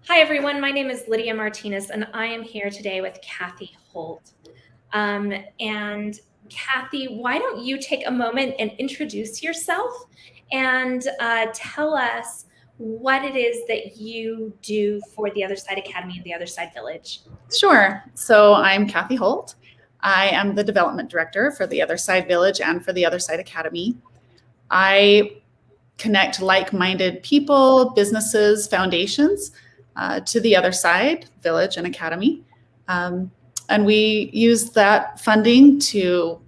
Hi, everyone. My name is Lydia Martinez, and I am here today with Kathy Holt. And Kathy, why don't you take a moment and introduce yourself and tell us what it is that you do for the Other Side Academy and the Other Side Village? Sure. So I'm Kathy Holt. I am the development director for the Other Side Village and for the Other Side Academy. I connect like-minded people, businesses, foundations to the Other Side Village and Academy. And we use that funding to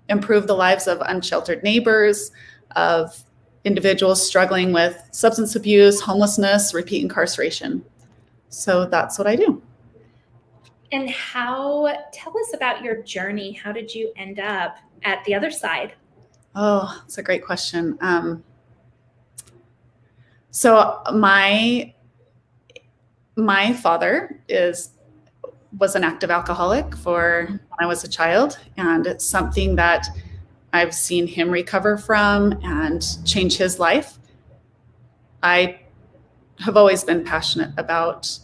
improve the lives of unsheltered neighbors, of individuals struggling with substance abuse, homelessness, repeat incarceration. So that's what I do. And tell us about your journey. How did you end up at the Other Side? Oh, that's a great question. So my father was an active alcoholic when I was a child, and it's something that I've seen him recover from and change his life. I have always been passionate about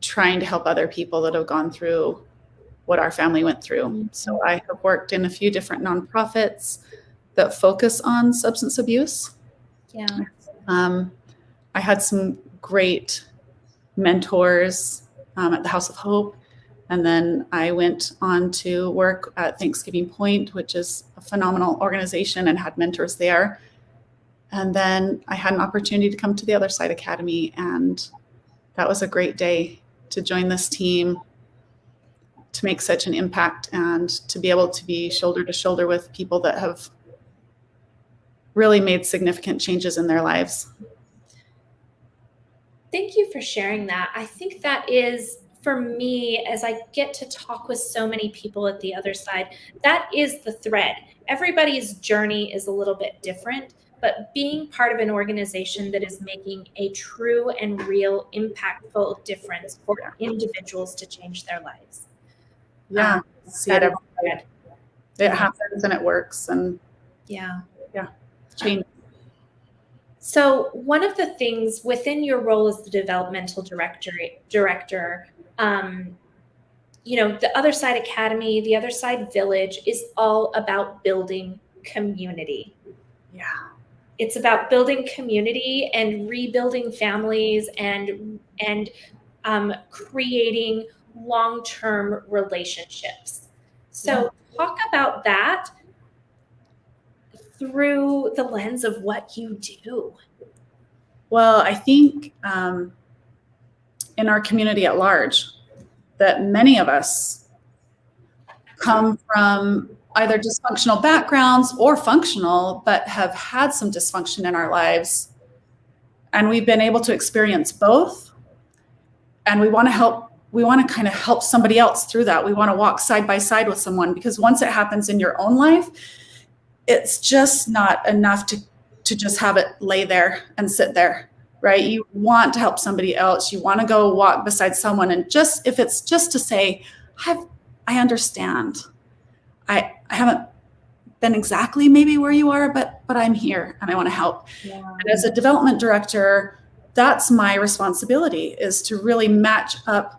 trying to help other people that have gone through what our family went through. So I have worked in a few different nonprofits that focus on substance abuse. Yeah. I had some great mentors at the House of Hope. And then I went on to work at Thanksgiving Point, which is a phenomenal organization, and had mentors there. And then I had an opportunity to come to the Other Side Academy, and that was a great day to join this team, to make such an impact, and to be able to be shoulder to shoulder with people that have really made significant changes in their lives. Thank you for sharing that. I think that is, for me, as I get to talk with so many people at the Other Side, that is the thread. Everybody's journey is a little bit different, but being part of an organization that is making a true and real impactful difference for individuals to change their lives. Yeah, see it every day. It happens and it works, and yeah, change. So one of the things within your role as the developmental director, the Other Side Academy, the Other Side Village is all about building community. Yeah. It's about building community and rebuilding families and creating long-term relationships. So talk about that through the lens of what you do. Well, I think in our community at large, that many of us come from either dysfunctional backgrounds or functional, but have had some dysfunction in our lives. And we've been able to experience both. And we want to kind of help somebody else through that. We want to walk side by side with someone, because once it happens in your own life, it's just not enough to just have it lay there and sit there, right? You want to help somebody else. You want to go walk beside someone, and just if it's just to say, I understand. I haven't been exactly maybe where you are, but I'm here and I want to help. Yeah. And as a development director, that's my responsibility, is to really match up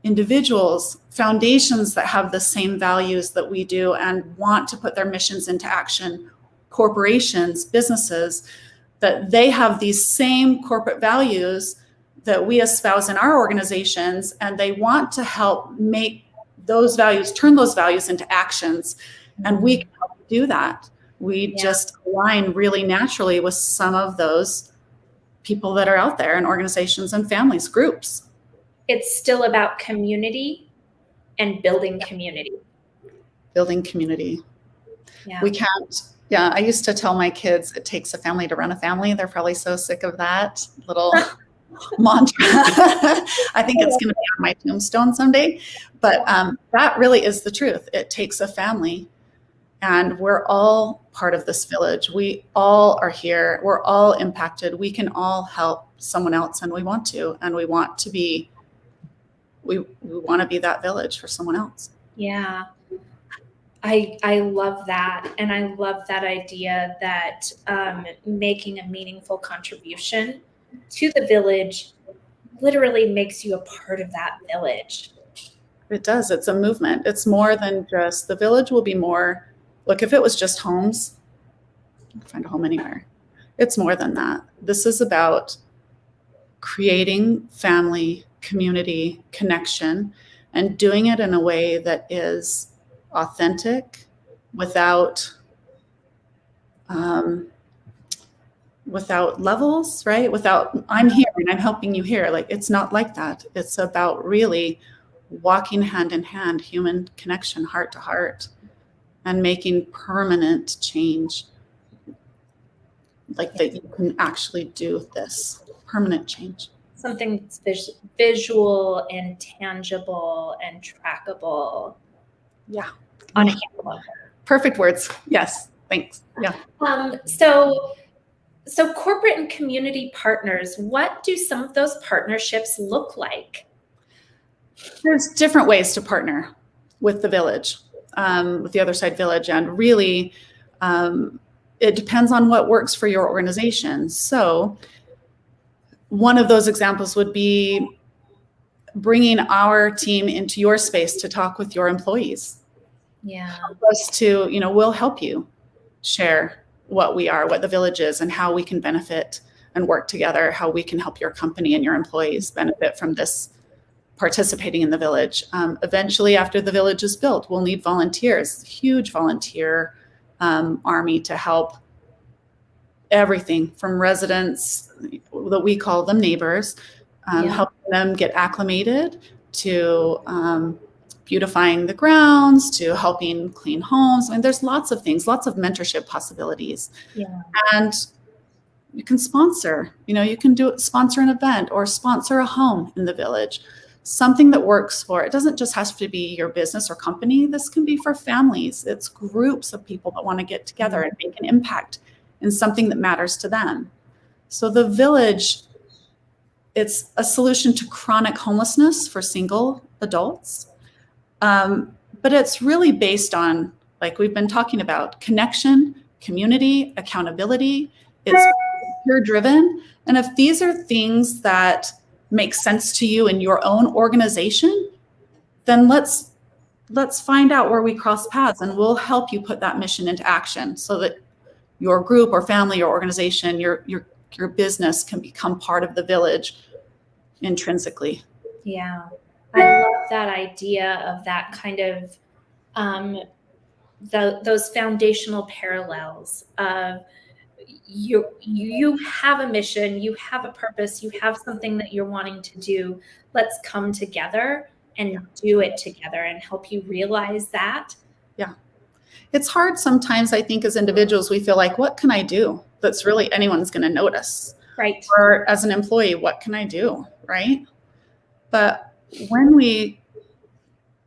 individuals, foundations that have the same values that we do and want to put their missions into action, corporations, businesses, that they have these same corporate values that we espouse in our organizations, and they want to help make those values, turn those values into actions. And we can help do that. We just align really naturally with some of those people that are out there in organizations and families, groups. It's still about community and building community. Building community. Yeah. We can't. Yeah, I used to tell my kids it takes a family to run a family. They're probably so sick of that little mantra. I think it's going to be on my tombstone someday. But that really is the truth. It takes a family. And we're all part of this village. We all are here. We're all impacted. We can all help someone else, and we want to. And we want to be that village for someone else. Yeah. I love that. And I love that idea that making a meaningful contribution to the village literally makes you a part of that village. It does. It's a movement. It's more than just, the village will be more, look, if it was just homes, you can find a home anywhere. It's more than that. This is about creating family, community, connection, and doing it in a way that is authentic, without levels, right? Without, I'm here and I'm helping you here. Like, it's not like that. It's about really walking hand in hand, human connection, heart to heart, and making permanent change. Like that you can actually do this permanent change. Something that's visual and tangible and trackable. Yeah. On a handle. Perfect words. Yes. Thanks. Yeah. So corporate and community partners, what do some of those partnerships look like? There's different ways to partner with the village, with the Other Side Village, and really it depends on what works for your organization. So one of those examples would be bringing our team into your space to talk with your employees. Yeah. Help us to, we'll help you share what we are, what the village is, and how we can benefit and work together, how we can help your company and your employees benefit from this participating in the village. Eventually, after the village is built, we'll need volunteers, huge volunteer army to help everything from residents, that we call them neighbors, helping them get acclimated to beautifying the grounds, to helping clean homes. I mean, there's lots of things, lots of mentorship possibilities. Yeah. And you can sponsor, you can sponsor an event or sponsor a home in the village, something that works for, it doesn't just have to be your business or company. This can be for families. It's groups of people that want to get together and make an impact in something that matters to them. So the village, it's a solution to chronic homelessness for single adults. But it's really based on, like we've been talking about, connection, community, accountability. It's peer driven. And if these are things that make sense to you in your own organization, then let's find out where we cross paths, and we'll help you put that mission into action so that your group or family or organization, your business can become part of the village intrinsically. Yeah. I love that idea of that kind of those foundational parallels of you have a mission, you have a purpose, you have something that you're wanting to do. Let's come together and do it together and help you realize that. Yeah. It's hard sometimes, I think, as individuals, we feel like, what can I do that's really anyone's going to notice? Right. Or as an employee, what can I do? Right. But when we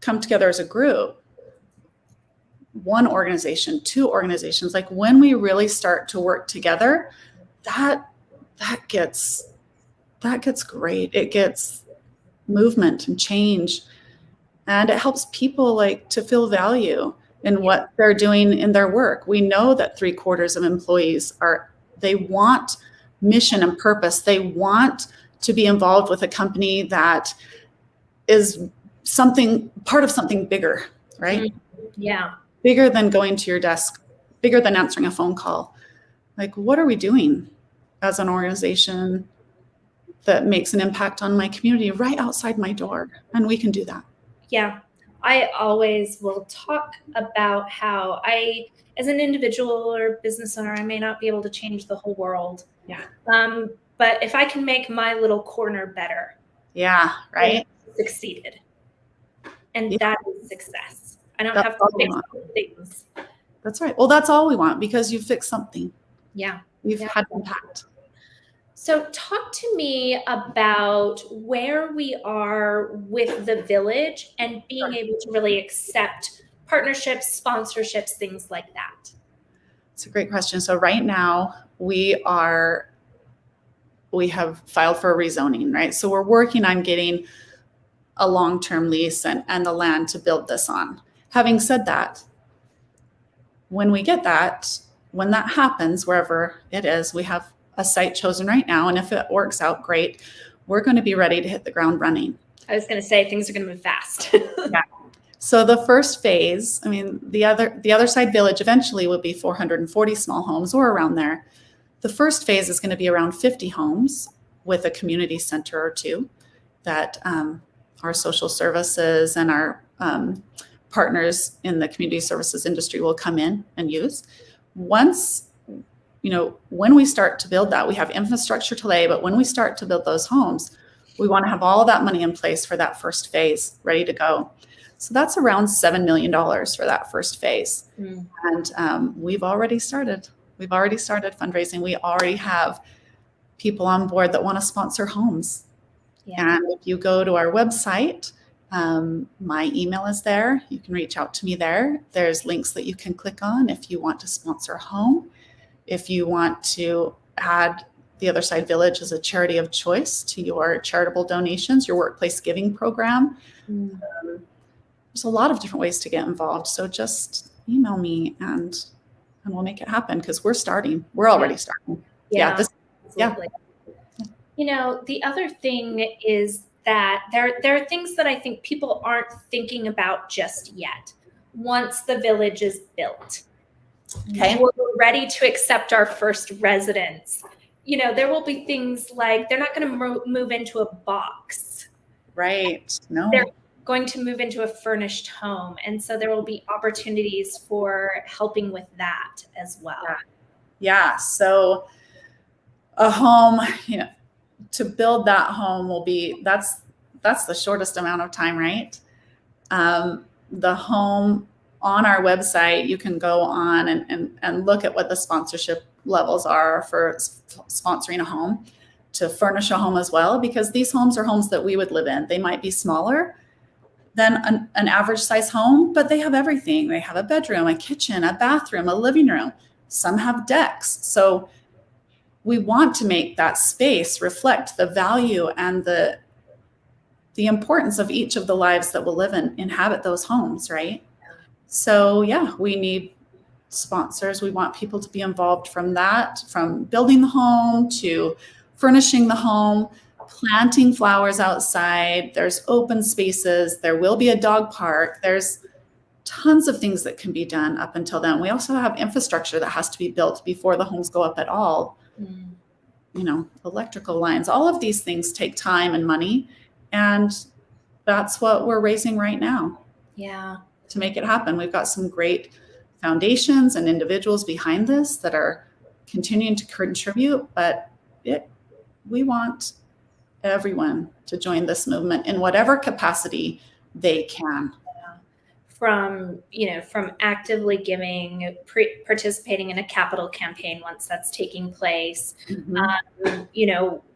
come together as a group, one organization, two organizations, like when we really start to work together, that gets great. It gets movement and change, and it helps people like to feel value in what they're doing in their work. We know that 3/4 of employees they want mission and purpose. They want to be involved with a company that is part of something bigger, right? Yeah. Bigger than going to your desk, bigger than answering a phone call. Like, what are we doing as an organization that makes an impact on my community right outside my door? And we can do that. Yeah. I always will talk about how as an individual or business owner, I may not be able to change the whole world. Yeah. But if I can make my little corner better. Yeah. Right. Succeeded. And that is success. I don't have to fix things. That's right. Well, that's all we want, because you fixed something. Yeah. You've had impact. So talk to me about where we are with the village and being able to really accept partnerships, sponsorships, things like that. It's a great question. So right now we have filed for a rezoning, right? So we're working on getting a long-term lease and the land to build this on. Having said that, when that happens, wherever it is, we have a site chosen right now. And if it works out, great. We're going to be ready to hit the ground running. I was going to say things are going to move fast. Yeah. So the first phase, I mean, the other side village eventually will be 440 small homes or around there. The first phase is going to be around 50 homes with a community center or two that our social services and our partners in the community services industry will come in and use. Once, when we start to build that, we have infrastructure to lay, but when we start to build those homes, we want to have all that money in place for that first phase ready to go. So that's around $7 million for that first phase. And we've already started. We've already started fundraising. We already have people on board that want to sponsor homes. Yeah. And if you go to our website, my email is there. You can reach out to me there. There's links that you can click on if you want to sponsor a home. If you want to add the Other Side Village as a charity of choice to your charitable donations, your workplace giving program. There's a lot of different ways to get involved. So just email me and we'll make it happen because we're starting. We're already starting. Yeah. The other thing is that there are things that I think people aren't thinking about just yet. Once the village is built, we're ready to accept our first residents. There will be things like they're not going to move into a box. Right. No. They're going to move into a furnished home. And so there will be opportunities for helping with that as well. Yeah. So a home, to build that home will be, that's the shortest amount of time, right? The home on our website, you can go on and look at what the sponsorship levels are for sponsoring a home, to furnish a home as well, because these homes are homes that we would live in. They might be smaller than an average size home, but they have everything. They have a bedroom, a kitchen, a bathroom, a living room. Some have decks. So we want to make that space reflect the value and the importance of each of the lives that will live and inhabit those homes, right? So yeah, we need sponsors. We want people to be involved from building the home to furnishing the home, planting flowers outside. There's open spaces. There will be a dog park. There's tons of things that can be done up until then. We also have infrastructure that has to be built before the homes go up at all. Electrical lines, all of these things take time and money. And that's what we're raising right now. Yeah. To make it happen. We've got some great foundations and individuals behind this that are continuing to contribute, but we want everyone to join this movement in whatever capacity they can. From actively giving, participating in a capital campaign once that's taking place,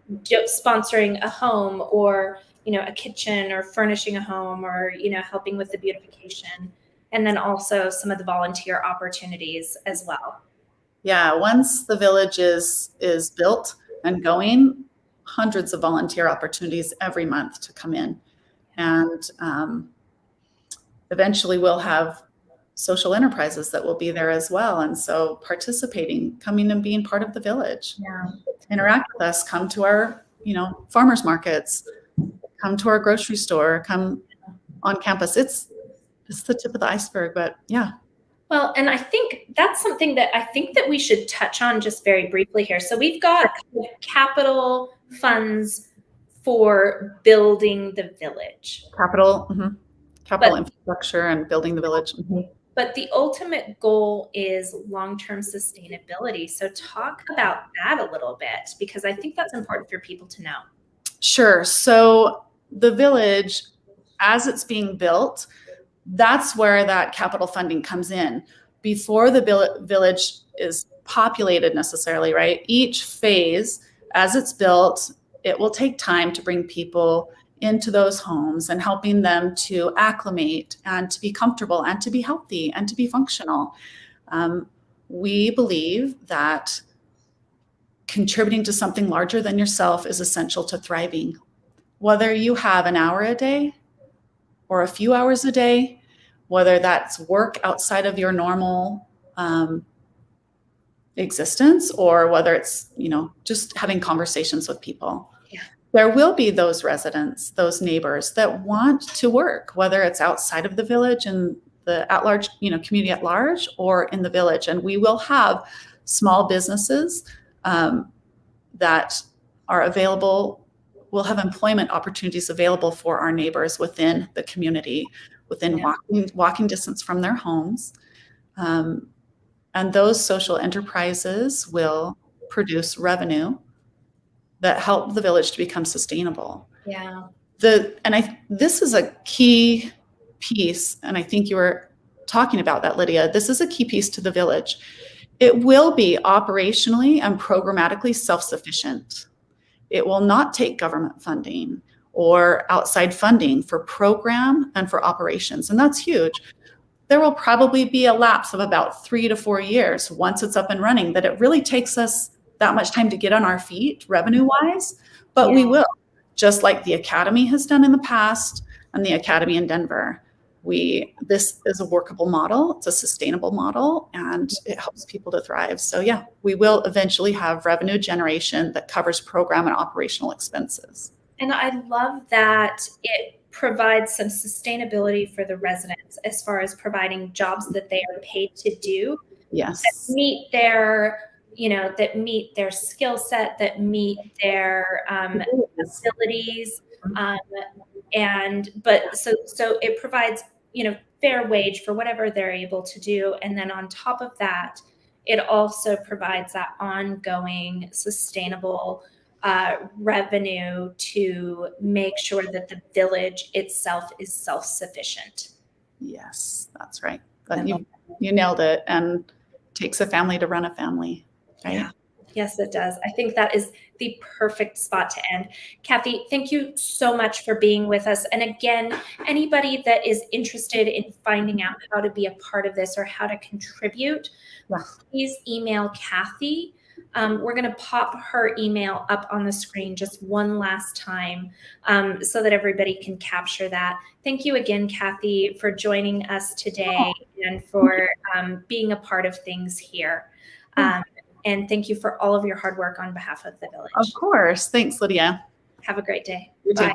sponsoring a home or, a kitchen or furnishing a home or, helping with the beautification. And then also some of the volunteer opportunities as well. Yeah. Once the village is built and going, hundreds of volunteer opportunities every month to come in. And eventually we'll have social enterprises that will be there as well. And so participating, coming and being part of the village, interact with us, come to our, farmers markets, come to our grocery store, come on campus. It's the tip of the iceberg, but yeah. Well, and I think that's something that we should touch on just very briefly here. So we've got capital funds for building the village. Capital infrastructure and building the village. But the ultimate goal is long-term sustainability. So talk about that a little bit, because I think that's important for people to know. Sure. So the village, as it's being built, that's where that capital funding comes in. Before the village is populated necessarily, right? Each phase, as it's built, it will take time to bring people into those homes and helping them to acclimate and to be comfortable and to be healthy and to be functional. We believe that contributing to something larger than yourself is essential to thriving. Whether you have an hour a day or a few hours a day, whether that's work outside of your normal existence, or whether it's, just having conversations with people. Yeah. There will be those residents, those neighbors that want to work, whether it's outside of the village and the at-large, community at large, or in the village. And we will have small businesses that are available. We'll have employment opportunities available for our neighbors within the community, within walking distance from their homes. And those social enterprises will produce revenue that help the village to become sustainable. Yeah. This is a key piece, and I think you were talking about that, Lydia. This is a key piece to the village. It will be operationally and programmatically self-sufficient. It will not take government funding or outside funding for program and for operations, and that's huge. There will probably be a lapse of about 3 to 4 years once it's up and running, that it really takes us that much time to get on our feet revenue-wise, but we will, just like the Academy has done in the past and the Academy in Denver. This is a workable model, it's a sustainable model, and it helps people to thrive. So yeah, we will eventually have revenue generation that covers program and operational expenses. And I love that it provides some sustainability for the residents as far as providing jobs that they are paid to do. Yes. That meet their skill set, that meet their abilities. So it provides, fair wage for whatever they're able to do. And then on top of that, it also provides that ongoing sustainable revenue to make sure that the village itself is self-sufficient. Yes, that's right. But you nailed it. And it takes a family to run a family, right? Yeah. Yes, it does. I think that is the perfect spot to end. Kathy, thank you so much for being with us. And again, anybody that is interested in finding out how to be a part of this or how to contribute, please email Kathy. We're going to pop her email up on the screen just one last time so that everybody can capture that. Thank you again, Kathy, for joining us today and for being a part of things here. And thank you for all of your hard work on behalf of the village. Of course. Thanks, Lydia. Have a great day. You too. Bye.